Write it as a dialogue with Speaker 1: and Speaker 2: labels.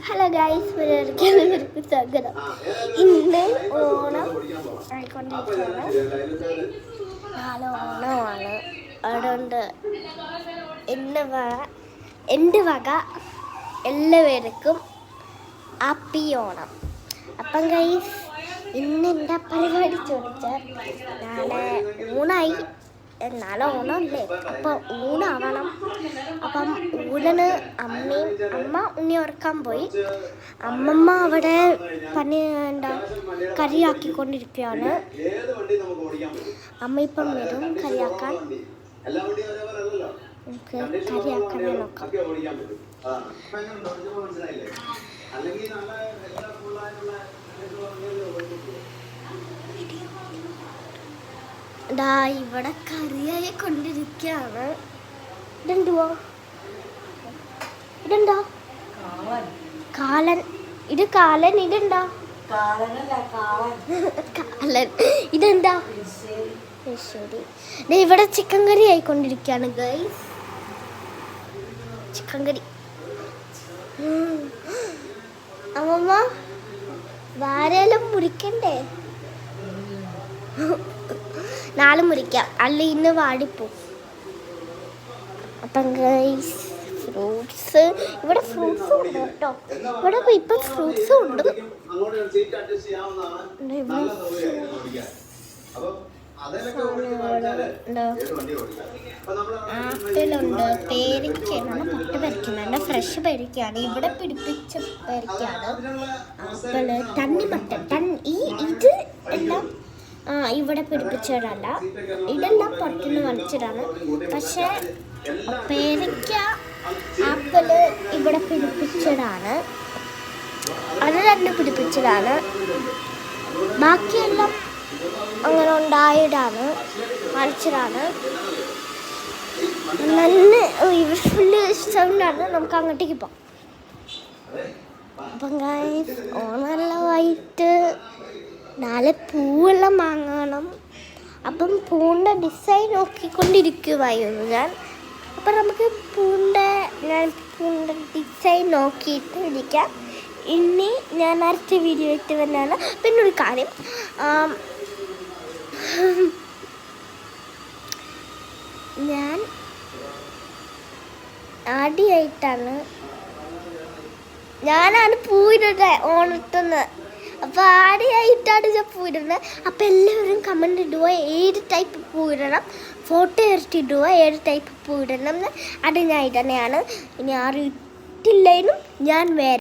Speaker 1: Hello guys, എല്ലാവർക്കും സ്വാഗതം. ഇന്ന് ഓണം ആയിക്കൊണ്ടിരിക്കുകയാണ്. നാളെ ഓണമാണ്. അതുകൊണ്ട് എൻ്റെ വക എല്ലാവർക്കും ഹാപ്പി ഓണം. അപ്പം ഗൈസ്, ഇന്ന് എന്താ പരിപാടി ചോദിച്ചാൽ, നാളെ ഊണായി. നാളെ ഓണമല്ലേ, അപ്പോൾ ഊണാവണം. അപ്പം ഊണിന് അമ്മ ഉണ്ണി ഉറക്കാൻ പോയി. അമ്മമ്മ അവിടെ കറിയാക്കിക്കൊണ്ടിരിക്കുകയാണ്. അമ്മ ഇപ്പം വരും കറിയാക്കാൻ. നമുക്ക് കറിയാക്കാനേ നോക്കാം. ഇവിടെ കറിയായി കൊണ്ടിരിക്കുകയാണ്. ഇതെന്താ? കാലൻ. ഇത് കാലൻ. ഇതെന്താ? കാലൻ. ഇതെന്താ? ശരി. ഇവിടെ ചിക്കൻ കറി ആയിക്കൊണ്ടിരിക്കുകയാണ് ഗൈസ്. ചിക്കൻ കറി. അമ്മമ്മ വാരെല്ലാം മുറിക്കണ്ടേ? നാളെ മുറിക്കാം, അല്ല ഇന്ന് വാടിപ്പോ. അപ്പം ഗൈസ്, ഫ്രൂട്ട്സ് ഇവിടെ ഫ്രൂട്ട്സ് ഉണ്ട് കേട്ടോ. ഇവിടെ ഇപ്പം ഫ്രൂട്ട്സ് ഉണ്ട്. ആപ്പിളുണ്ട്, പേരയ്ക്കാണ്, പൊട്ട പേരയ്ക്കാണ്, ഫ്രഷ് പേരയ്ക്കാണ്, ഇവിടെ പിടിപ്പിച്ച പേരയ്ക്കാണ്. ആപ്പിള്, തണ്ണിമത്തൻ, ഇത് എല്ലാം ഇവിടെ പിടിപ്പിച്ചതല്ല, ഇതെല്ലാം പുറത്തുനിന്ന് വലിച്ചതാണ്. പക്ഷേ പേരയ്ക്ക, ആപ്പിള് ഇവിടെ പിടിപ്പിച്ചതാണ്. അത് തന്നെ പിടിപ്പിച്ചതാണ്. ബാക്കിയെല്ലാം അങ്ങനെ ഉണ്ടായതാണ്, വലിച്ചതാണ്. നല്ല ഇവിടെ ഫുള്ള് ഇഷ്ടമുണ്ടാണ്. നമുക്ക് അങ്ങോട്ടേക്ക് പോകാം. അപ്പം ഗൈസ്, ഓണമെല്ലാമായിട്ട് നാളെ പൂവെല്ലാം വാങ്ങണം. അപ്പം പൂവിൻ്റെ ഡിസൈൻ നോക്കിക്കൊണ്ടിരിക്കുമായിരുന്നു ഞാൻ. അപ്പം നമുക്ക് പൂവിൻ്റെ ഡിസൈൻ നോക്കിയിട്ട് ഇരിക്കാം. ഇനി ഞാൻ അടുത്ത വീഡിയോ ഇട്ട് തന്നെയാണ്. പിന്നെ ഒരു കാര്യം, ഞാൻ ഞാനാണ് പൂവിടുന്നത് ഓണത്തുനിന്ന്. അപ്പോൾ ആദ്യമായിട്ടാണ് ഞാൻ പൂവിടുന്നത്. അപ്പോൾ എല്ലാവരും കമൻറ്റ് ഇടുക, ഏത് ടൈപ്പ് പൂവിടണം, ഫോട്ടോ എടുത്തിടുക, ഏത് ടൈപ്പ് പൂവിടണം എന്ന്. അത് ഞാൻ ഇടുന്നതാണ്. ഇനി ആരും ഇട്ടില്ലേനും ഞാൻ വേറെ